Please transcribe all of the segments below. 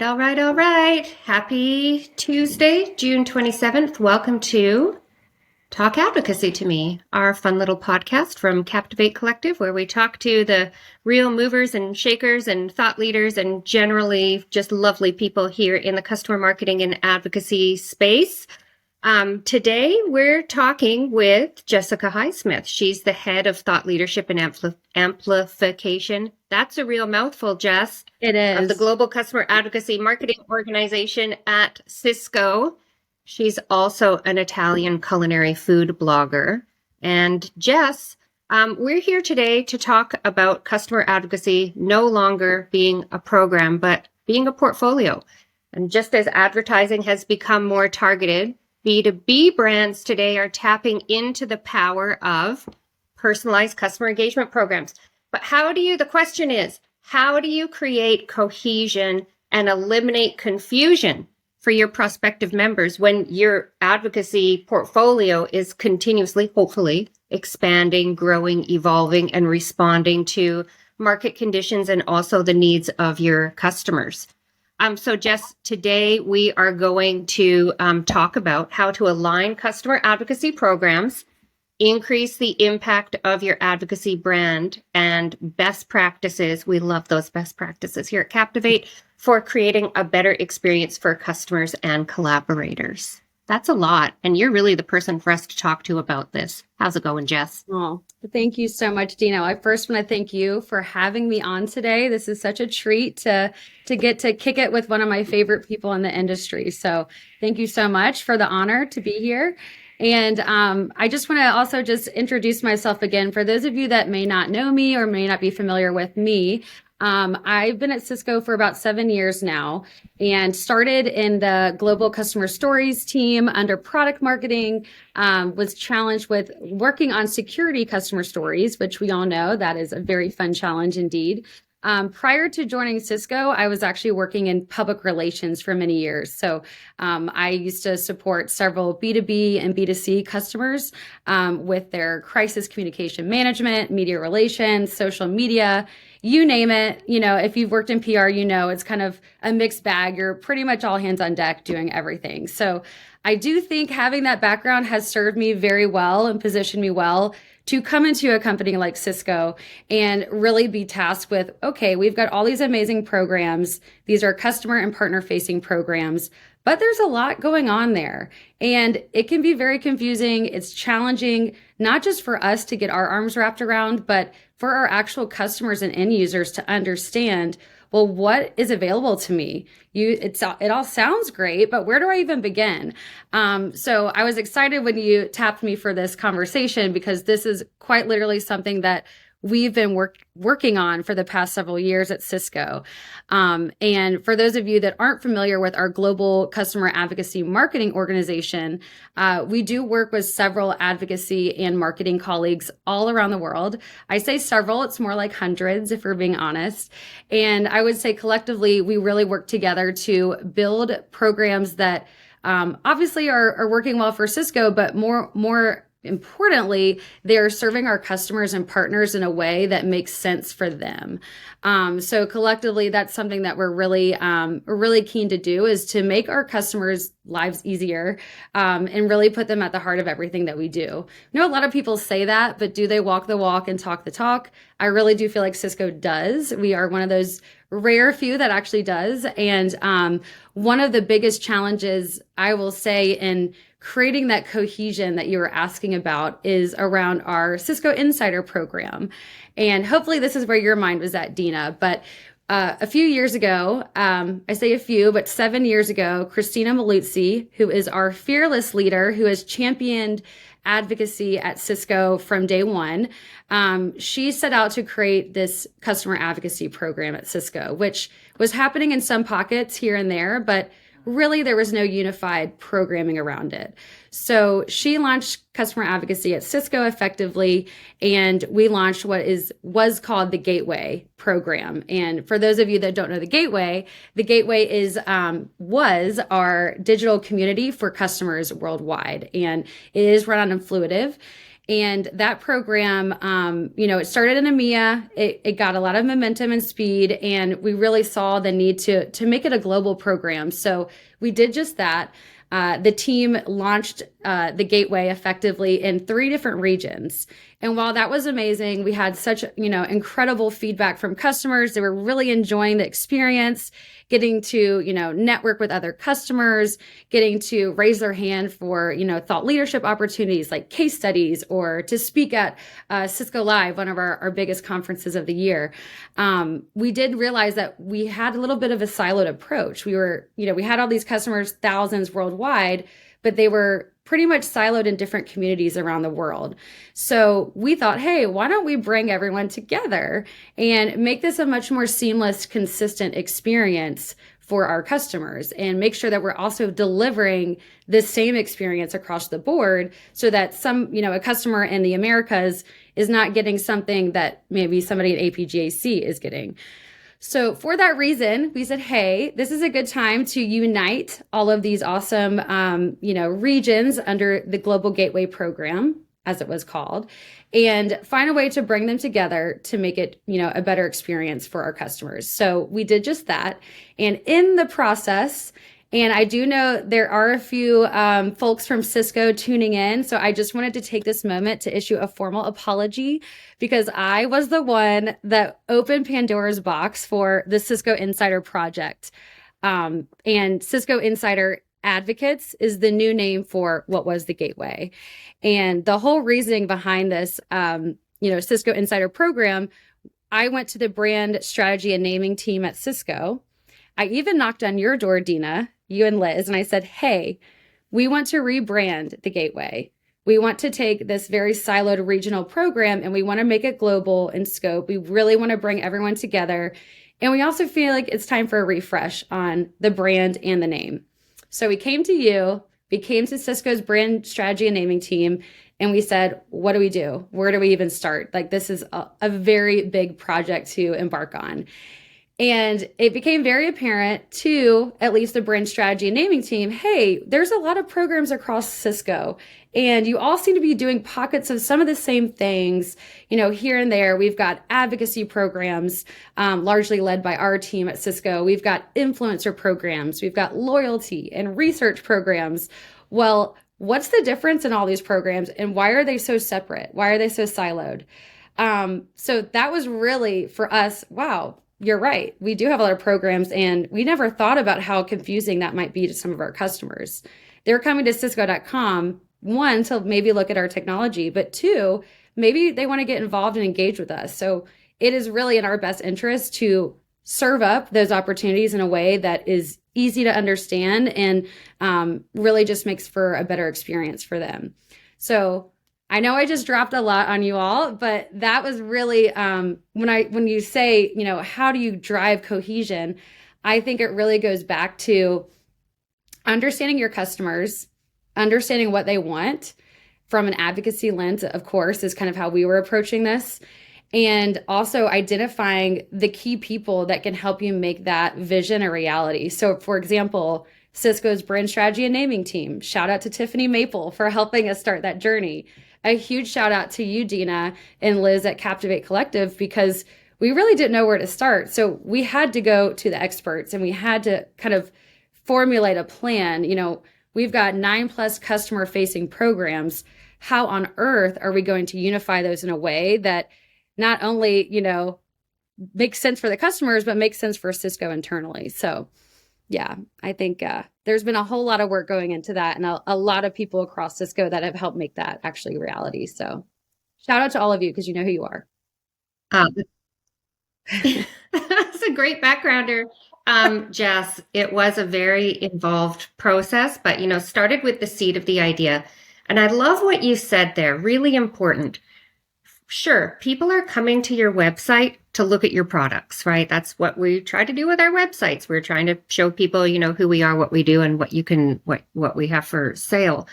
All right. Happy Tuesday, June 27th. Welcome to Talk Advocacy to Me, our fun little podcast from Captivate Collective, where we talk to the real movers and shakers and thought leaders and generally just lovely people here in the customer marketing and advocacy space. Today, we're talking with Jessica Highsmith. She's the head of thought leadership and amplification. That's a real mouthful, Jess. It is. Of the Global Customer Advocacy Marketing Organization at Cisco. She's also an Italian culinary food blogger. And Jess, we're here today to talk about customer advocacy no longer being a program, but being a portfolio. And just as advertising has become more targeted, B2B brands today are tapping into the power of personalized customer engagement programs. But the question is, how do you create cohesion and eliminate confusion for your prospective members when your advocacy portfolio is continuously, hopefully, expanding, growing, evolving, and responding to market conditions and also the needs of your customers? So Jess, today we are going to talk about how to align customer advocacy programs, increase the impact of your advocacy brand, and best practices. We love those best practices here at Captivate for creating a better experience for customers and collaborators. That's a lot, and you're really the person for us to talk to about this. How's it going, Jess? Oh, thank you so much, Deena. I first want to thank you for having me on today. This is such a treat to get to kick it with one of my favorite people in the industry. So thank you so much for the honor to be here. And I just want to also just introduce myself again. For those of you that may not know me or may not be familiar with me, I've been at Cisco for about 7 years now and started in the global customer stories team under product marketing, was challenged with working on security customer stories, which we all know that is a very fun challenge indeed. Prior to joining Cisco, I was actually working in public relations for many years. So I used to support several B2B and B2C customers with their crisis communication management, media relations, social media, you name it. You know, if you've worked in PR, you know it's kind of a mixed bag. You're pretty much all hands on deck doing everything. So I do think having that background has served me very well and positioned me well to come into a company like Cisco and really be tasked with, okay, we've got all these amazing programs. These are customer and partner facing programs, but there's a lot going on there and it can be very confusing. It's challenging, not just for us to get our arms wrapped around, but for our actual customers and end users to understand, well, what is available to me? It all sounds great, but where do I even begin? So I was excited when you tapped me for this conversation because this is quite literally something that we've been working on for the past several years at Cisco. And for those of you that aren't familiar with our global customer advocacy marketing organization, we do work with several advocacy and marketing colleagues all around the world. I say several, it's more like hundreds if we're being honest. And I would say collectively, we really work together to build programs that obviously are working well for Cisco, but more importantly, they're serving our customers and partners in a way that makes sense for them. So collectively, that's something that we're really keen to do is to make our customers' lives easier and really put them at the heart of everything that we do. I know a lot of people say that, but do they walk the walk and talk the talk? I really do feel like Cisco does. We are one of those rare few that actually does. And one of the biggest challenges I will say in creating that cohesion that you were asking about is around our Cisco Insider program. And hopefully this is where your mind was at, Deena. But a few years ago, I say a few, but 7 years ago, Christina Maluzzi, who is our fearless leader, who has championed advocacy at Cisco from day one, she set out to create this customer advocacy program at Cisco, which was happening in some pockets here and there, but really there was no unified programming around it. So she launched customer advocacy at Cisco effectively, and we launched what was called the Gateway program. And for those of you that don't know the Gateway was our digital community for customers worldwide, and it is run on Influitive. And that program, it started in EMEA. It got a lot of momentum and speed, and we really saw the need to make it a global program. So we did just that. The team launched the Gateway effectively in 3 different regions. And while that was amazing, we had such, incredible feedback from customers. They were really enjoying the experience, getting to, network with other customers, getting to raise their hand for, thought leadership opportunities like case studies, or to speak at Cisco Live, one of our biggest conferences of the year. We did realize that we had a little bit of a siloed approach. We had all these customers, thousands worldwide, but they were pretty much siloed in different communities around the world. So we thought, hey, why don't we bring everyone together and make this a much more seamless, consistent experience for our customers, and make sure that we're also delivering the same experience across the board, so that a customer in the Americas is not getting something that maybe somebody at APGAC is getting. So for that reason, we said, hey, this is a good time to unite all of these awesome, regions under the Global Gateway Program, as it was called, and find a way to bring them together to make it, a better experience for our customers. So we did just that. And in the process, and I do know there are a few folks from Cisco tuning in. So I just wanted to take this moment to issue a formal apology, because I was the one that opened Pandora's box for the Cisco Insider Project. And Cisco Insider Advocates is the new name for what was the Gateway. And the whole reasoning behind this, Cisco Insider Program, I went to the brand strategy and naming team at Cisco. I even knocked on your door, Deena, you and Liz, and I said, hey, we want to rebrand the Gateway. We want to take this very siloed regional program and we want to make it global in scope. We really want to bring everyone together. And we also feel like it's time for a refresh on the brand and the name. So we came to you, we came to Cisco's brand strategy and naming team, and we said, what do we do? Where do we even start? Like, this is a very big project to embark on. And it became very apparent to at least the brand strategy and naming team, hey, there's a lot of programs across Cisco, and you all seem to be doing pockets of some of the same things, here and there. We've got advocacy programs, largely led by our team at Cisco. We've got influencer programs. We've got loyalty and research programs. Well, what's the difference in all these programs, and why are they so separate? Why are they so siloed? So that was really for us, wow. You're right. We do have a lot of programs, and we never thought about how confusing that might be to some of our customers. They're coming to Cisco.com, 1, to maybe look at our technology, but 2, maybe they want to get involved and engage with us. So it is really in our best interest to serve up those opportunities in a way that is easy to understand and really just makes for a better experience for them. So I know I just dropped a lot on you all, but that was really when you say, how do you drive cohesion? I think it really goes back to understanding your customers, understanding what they want from an advocacy lens, of course, is kind of how we were approaching this. And also identifying the key people that can help you make that vision a reality. So for example, Cisco's brand strategy and naming team, shout out to Tiffany Maple for helping us start that journey. A huge shout out to you, Deena, and Liz at Captivate Collective, because we really didn't know where to start. So we had to go to the experts, and we had to kind of formulate a plan. We've got 9+ customer facing programs. How on earth are we going to unify those in a way that not only, makes sense for the customers, but makes sense for Cisco internally? So yeah, I think there's been a whole lot of work going into that, and a lot of people across Cisco that have helped make that actually reality. So shout out to all of you, because you know who you are. That's a great backgrounder, Jess. It was a very involved process, but, started with the seed of the idea. And I love what you said there, really important. Sure, people are coming to your website to look at your products, right? That's what we try to do with our websites. We're trying to show people, who we are, what we do, and what we have for sale.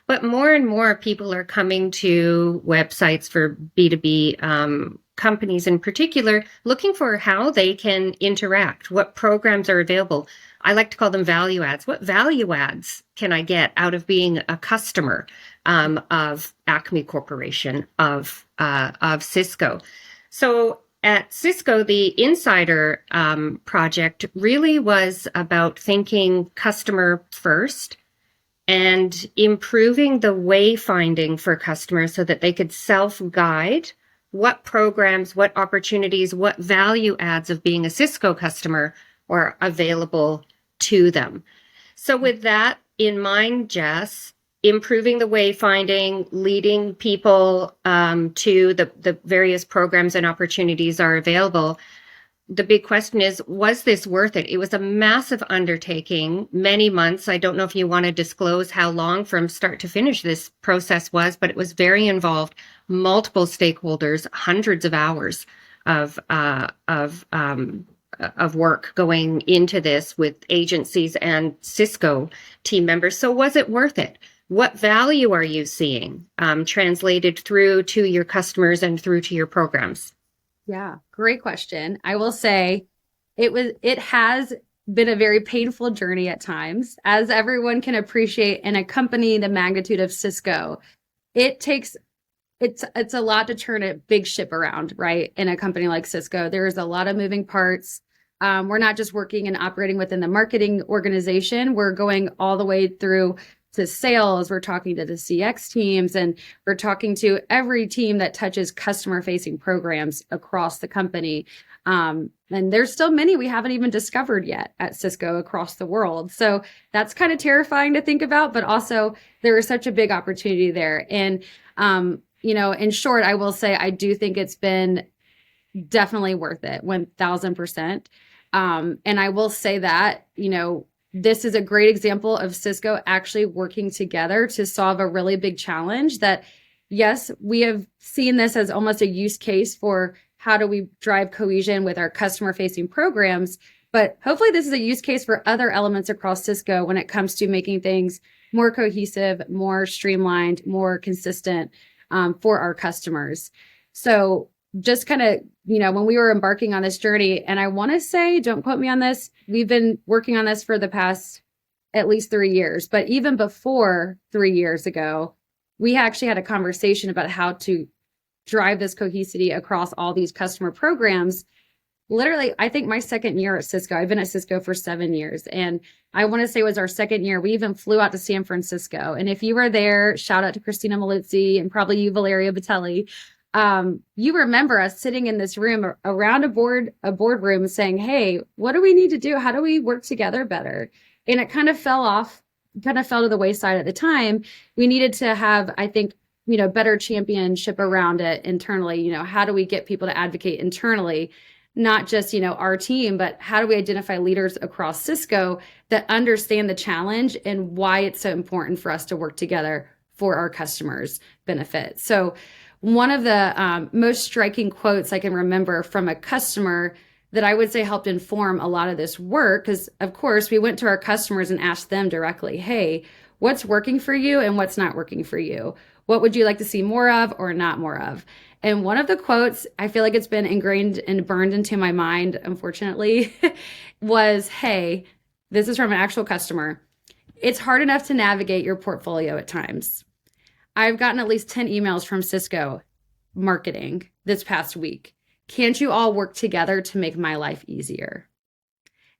But more and more people are coming to websites for B2B companies in particular, looking for how they can interact, what programs are available. I like to call them value adds. What value adds can I get out of being a customer? of Acme Corporation of Cisco. So at Cisco, the Insider project really was about thinking customer first and improving the wayfinding for customers so that they could self-guide what programs, what opportunities, what value adds of being a Cisco customer are available to them. So with that in mind, Jess, improving the wayfinding, leading people to the various programs and opportunities are available. The big question is, was this worth it? It was a massive undertaking, many months. I don't know if you want to disclose how long from start to finish this process was, but it was very involved, multiple stakeholders, hundreds of hours of work going into this with agencies and Cisco team members. So was it worth it? What value are you seeing translated through to your customers and through to your programs? Yeah, great question. I will say it has been a very painful journey at times, as everyone can appreciate in a company the magnitude of Cisco. It's a lot to turn a big ship around, right? In a company like Cisco, there's a lot of moving parts. We're not just working and operating within the marketing organization. We're going all the way through to sales. We're talking to the CX teams, and we're talking to every team that touches customer facing programs across the company. And there's still many we haven't even discovered yet at Cisco across the world. So that's kind of terrifying to think about, but also there is such a big opportunity there. And, in short, I will say, I do think it's been definitely worth it, 1000%. And I will say that, this is a great example of Cisco actually working together to solve a really big challenge that, yes, we have seen this as almost a use case for how do we drive cohesion with our customer facing programs. But hopefully this is a use case for other elements across Cisco when it comes to making things more cohesive, more streamlined, more consistent for our customers. So just kind of, when we were embarking on this journey, and I want to say, don't quote me on this, we've been working on this for the past at least 3 years, but even before 3 years ago, we actually had a conversation about how to drive this cohesivity across all these customer programs. Literally, I think my second year at Cisco, I've been at Cisco for 7 years, and I want to say it was our second year. We even flew out to San Francisco. And if you were there, shout out to Christina Maluzzi and probably you, Valeria Batelli. You remember us sitting in this room around a boardroom saying, hey, what do we need to do? How do we work together better? And it kind of fell to the wayside at the time. We needed to have, I think, better championship around it internally. How do we get people to advocate internally? Not just, our team, but how do we identify leaders across Cisco that understand the challenge and why it's so important for us to work together for our customers' benefit? So one of the most striking quotes I can remember from a customer that I would say helped inform a lot of this work, because of course we went to our customers and asked them directly, hey, what's working for you and what's not working for you? What would you like to see more of or not more of? And one of the quotes, I feel like it's been ingrained and burned into my mind, unfortunately, was, hey, this is from an actual customer. It's hard enough to navigate your portfolio at times. I've gotten at least 10 emails from Cisco marketing this past week. Can't you all work together to make my life easier?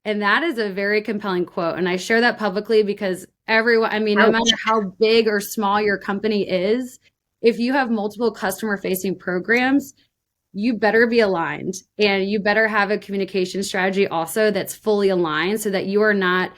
And that is a very compelling quote. And I share that publicly because everyone, no matter how big or small your company is, if you have multiple customer facing programs, you better be aligned, and you better have a communication strategy also that's fully aligned so that you are not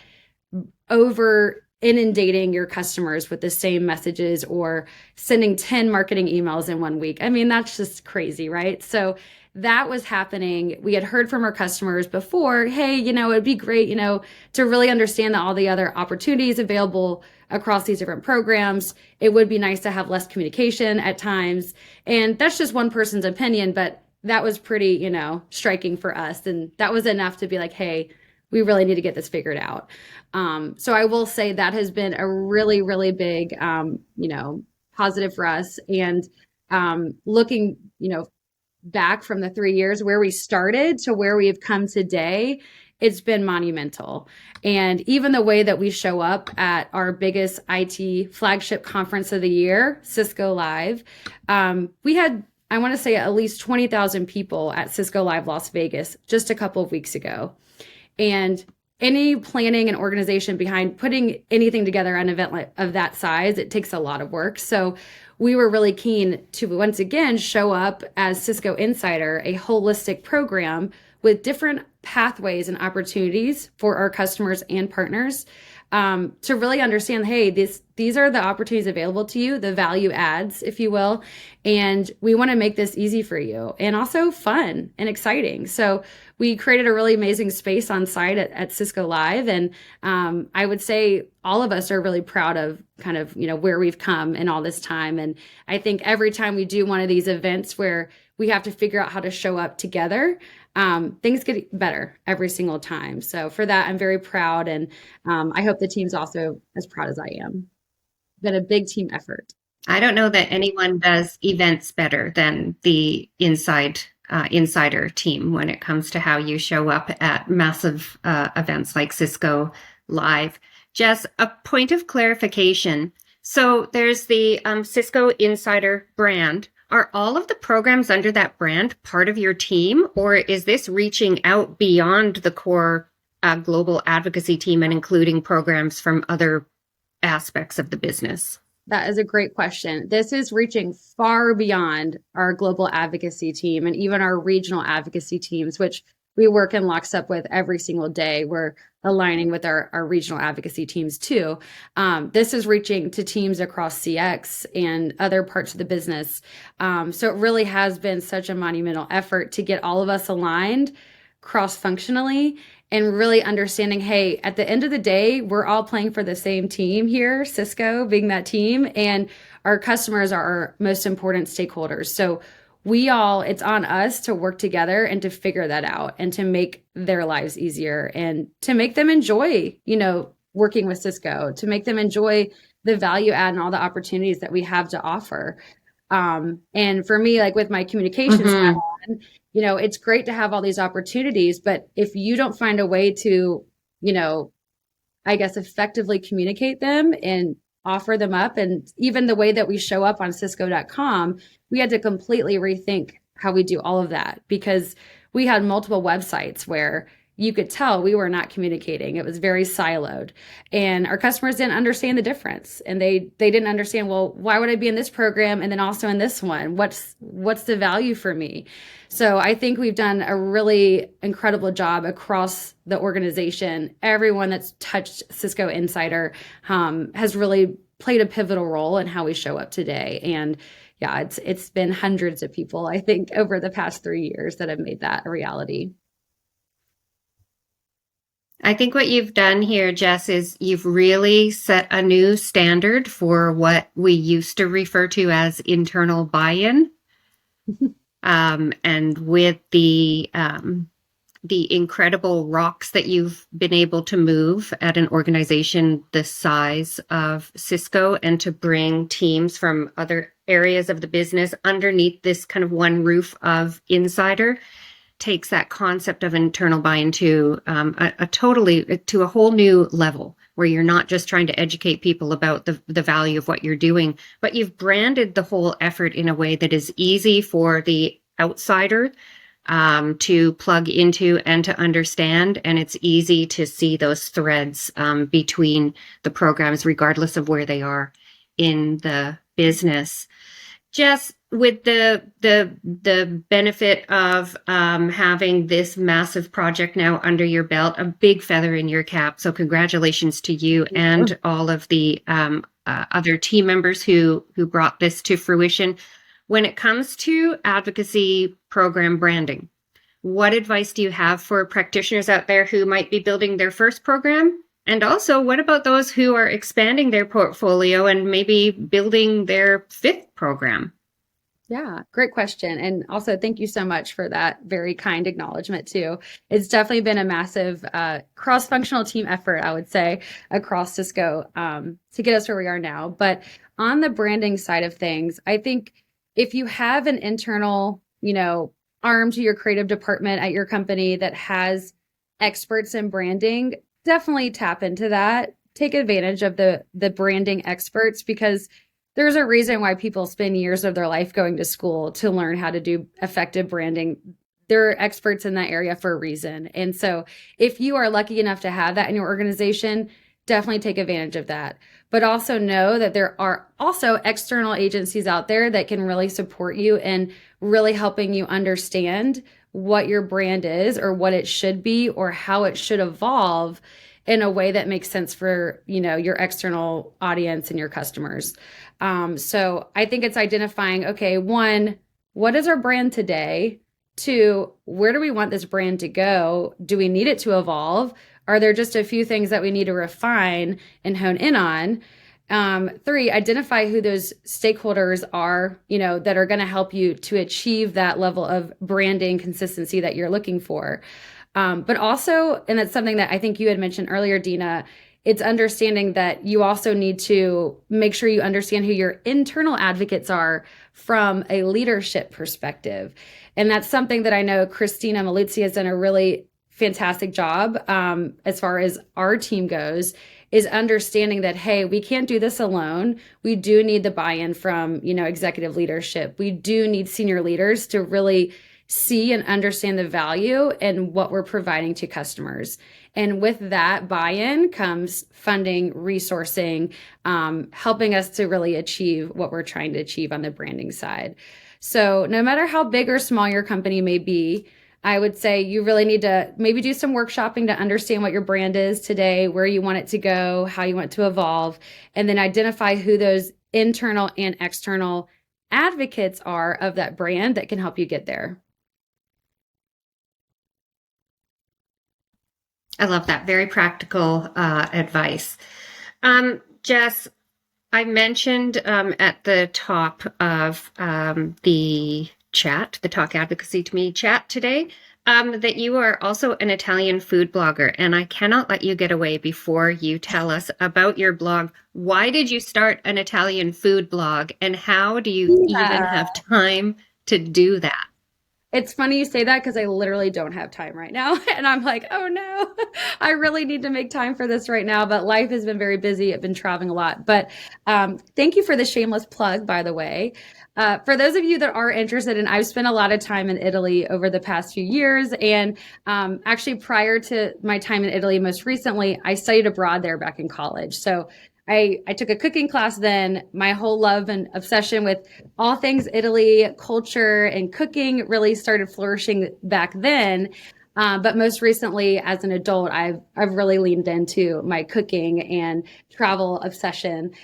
over inundating your customers with the same messages or sending 10 marketing emails in 1 week. That's just crazy, right? So that was happening. We had heard from our customers before, hey, it'd be great, to really understand all the other opportunities available across these different programs. It would be nice to have less communication at times. And that's just one person's opinion, but that was pretty, striking for us. And that was enough to be like, hey, we really need to get this figured out. So I will say that has been a really, really big, positive for us. And looking, back from the 3 years where we started to where we have come today, it's been monumental. And even the way that we show up at our biggest IT flagship conference of the year, Cisco Live, we had, I want to say, at least 20,000 people at Cisco Live Las Vegas just a couple of weeks ago. And any planning and organization behind putting anything together an event of that size, it takes a lot of work. So we were really keen to once again show up as Cisco Insider, a holistic program with different pathways and opportunities for our customers and partners, to really understand, hey, these are the opportunities available to you, the value adds, if you will, and we want to make this easy for you and also fun and exciting. So we created a really amazing space on site at Cisco Live, and I would say all of us are really proud of kind of, where we've come in all this time. And I think every time we do one of these events where we have to figure out how to show up together, things get better every single time. So for that, I'm very proud. And I hope the team's also as proud as I am. Been a big team effort. I don't know that anyone does events better than the insider team when it comes to how you show up at massive events like Cisco Live. Jess, a point of clarification. So there's the Cisco Insider brand. Are all of the programs under that brand part of your team, or is this reaching out beyond the core global advocacy team and including programs from other aspects of the business? That is a great question. This is reaching far beyond our global advocacy team and even our regional advocacy teams, which we work in lockstep with every single day. We're aligning with our regional advocacy teams too. This is reaching to teams across CX and other parts of the business. So it really has been such a monumental effort to get all of us aligned cross-functionally and really understanding, hey, at the end of the day, we're all playing for the same team here, Cisco being that team, and our customers are our most important stakeholders. So it's on us to work together and to figure that out and to make their lives easier and to make them enjoy, working with Cisco, to make them enjoy the value add and all the opportunities that we have to offer. And for me, like with my communications hat on, it's great to have all these opportunities, but if you don't find a way to, I guess, effectively communicate them and offer them up, and even the way that we show up on Cisco.com, we had to completely rethink how we do all of that because we had multiple websites where you could tell we were not communicating. It was very siloed, and our customers didn't understand the difference, and they didn't understand, well, why would I be in this program and then also in this one? What's the value for me? So I think we've done a really incredible job across the organization. Everyone that's touched Cisco Insider has really played a pivotal role in how we show up today. And yeah, it's been hundreds of people, I think, over the past 3 years that have made that a reality. I think what you've done here, Jess, is you've really set a new standard for what we used to refer to as internal buy-in. And with the incredible rocks that you've been able to move at an organization the size of Cisco, and to bring teams from other areas of the business underneath this kind of one roof of Insider, takes that concept of internal buy-in to a whole new level, where you're not just trying to educate people about the value of what you're doing, but you've branded the whole effort in a way that is easy for the outsider to plug into and to understand. And it's easy to see those threads between the programs, regardless of where they are in the business. Jess, with the benefit of having this massive project under your belt, a big feather in your cap. So congratulations to you and all of the other team members who brought this to fruition. When it comes to advocacy program branding, what advice do you have for practitioners out there who might be building their first program? And also, what about those who are expanding their portfolio and maybe building their fifth program? Yeah, great question. And also, thank you so much for that very kind acknowledgement too. It's definitely been a massive cross-functional team effort, I would say, across Cisco to get us where we are now. But on the branding side of things, I think if you have an internal, arm to your creative department at your company that has experts in branding, definitely tap into that. Take advantage of the branding experts, because there's a reason why people spend years of their life going to school to learn how to do effective branding. They're experts in that area for a reason. And so if you are lucky enough to have that in your organization, definitely take advantage of that. But also know that there are also external agencies out there that can really support you in really helping you understand what your brand is, or what it should be, or how it should evolve in a way that makes sense for, your external audience and your customers. So I think it's identifying, okay, one, what is our brand today? Two, where do we want this brand to go? Do we need it to evolve? Are there just a few things that we need to refine and hone in on? Three, identify who those stakeholders are, that are going to help you to achieve that level of branding consistency that you're looking for. But also, and that's something that I think you had mentioned earlier, Deena, it's understanding that you also need to make sure you understand who your internal advocates are from a leadership perspective. And that's something that I know Christina Maluzzi has done a really fantastic job, as far as our team goes, is understanding that, hey, we can't do this alone. We do need the buy-in from, executive leadership. We do need senior leaders to really see and understand the value and what we're providing to customers. And with that buy-in comes funding, resourcing, helping us to really achieve what we're trying to achieve on the branding side. So no matter how big or small your company may be, I would say you really need to maybe do some workshopping to understand what your brand is today, where you want it to go, how you want it to evolve, and then identify who those internal and external advocates are of that brand that can help you get there. I love that. Very practical advice. Jess, I mentioned at the top of the chat, the Talk Advocacy to Me chat today, that you are also an Italian food blogger, and I cannot let you get away before you tell us about your blog. Why did you start an Italian food blog, and how do you even have time to do that? It's funny you say that, because I literally don't have time right now. And I'm like, oh no, I really need to make time for this right now. But life has been very busy. I've been traveling a lot. But thank you for the shameless plug, by the way. For those of you that are interested, and I've spent a lot of time in Italy over the past few years. And actually, prior to my time in Italy, most recently, I studied abroad there back in college. So I took a cooking class then. My whole love and obsession with all things Italy, culture, and cooking really started flourishing back then. But most recently, as an adult, I've really leaned into my cooking and travel obsession.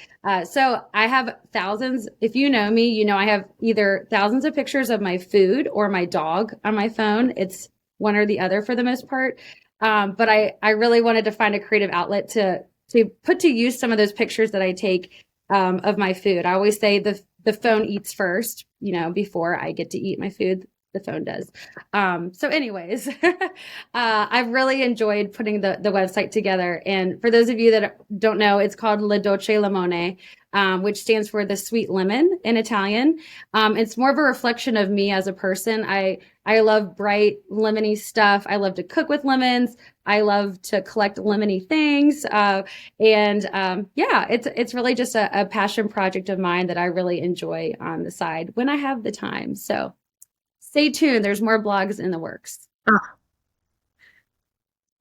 So I have thousands. If you know me, you know I have either thousands of pictures of my food or my dog on my phone. It's one or the other for the most part. But I really wanted to find a creative outlet to put to use some of those pictures that I take of my food. I always say the phone eats first, before I get to eat my food, the phone does. So anyways, I've really enjoyed putting the website together. And for those of you that don't know, it's called La Dolce Limone, which stands for the sweet lemon in Italian. It's more of a reflection of me as a person. I love bright lemony stuff. I love to cook with lemons. I love to collect lemony things. It's really just a passion project of mine that I really enjoy on the side when I have the time. So stay tuned. There's more blogs in the works. Oh.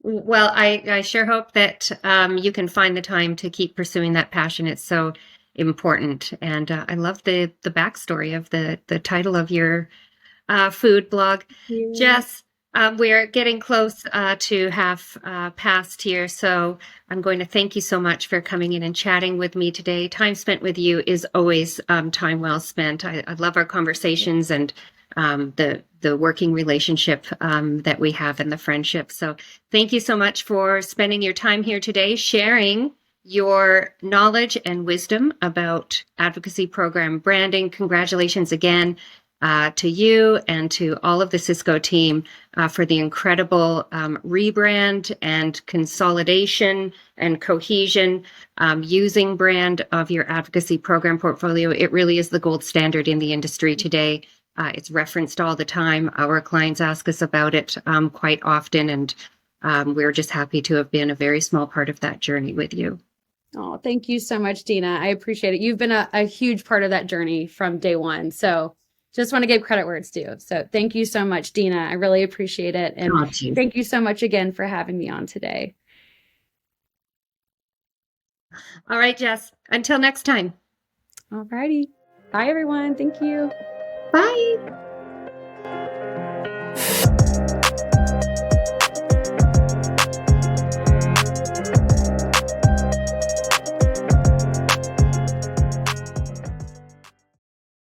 Well, I sure hope that you can find the time to keep pursuing that passion. It's so important. And I love the backstory of the title of your food blog. Jess, we're getting close to half past here, so I'm going to thank you so much for coming in and chatting with me today. Time spent with you is always time well spent. I love our conversations and the working relationship that we have and the friendship. So thank you so much for spending your time here today, sharing your knowledge and wisdom about advocacy program branding. Congratulations again to you and to all of the Cisco team for the incredible rebrand and consolidation and cohesion using brand of your advocacy program portfolio. It really is the gold standard in the industry today. It's referenced all the time. Our clients ask us about it quite often, and we're just happy to have been a very small part of that journey with you. Oh, thank you so much, Deena. I appreciate it. You've been a huge part of that journey from day one. So just want to give credit where it's due. So thank you so much, Deena. I really appreciate it. And thank you so much again for having me on today. All right, Jess. Until next time. All righty. Bye, everyone. Thank you. Bye.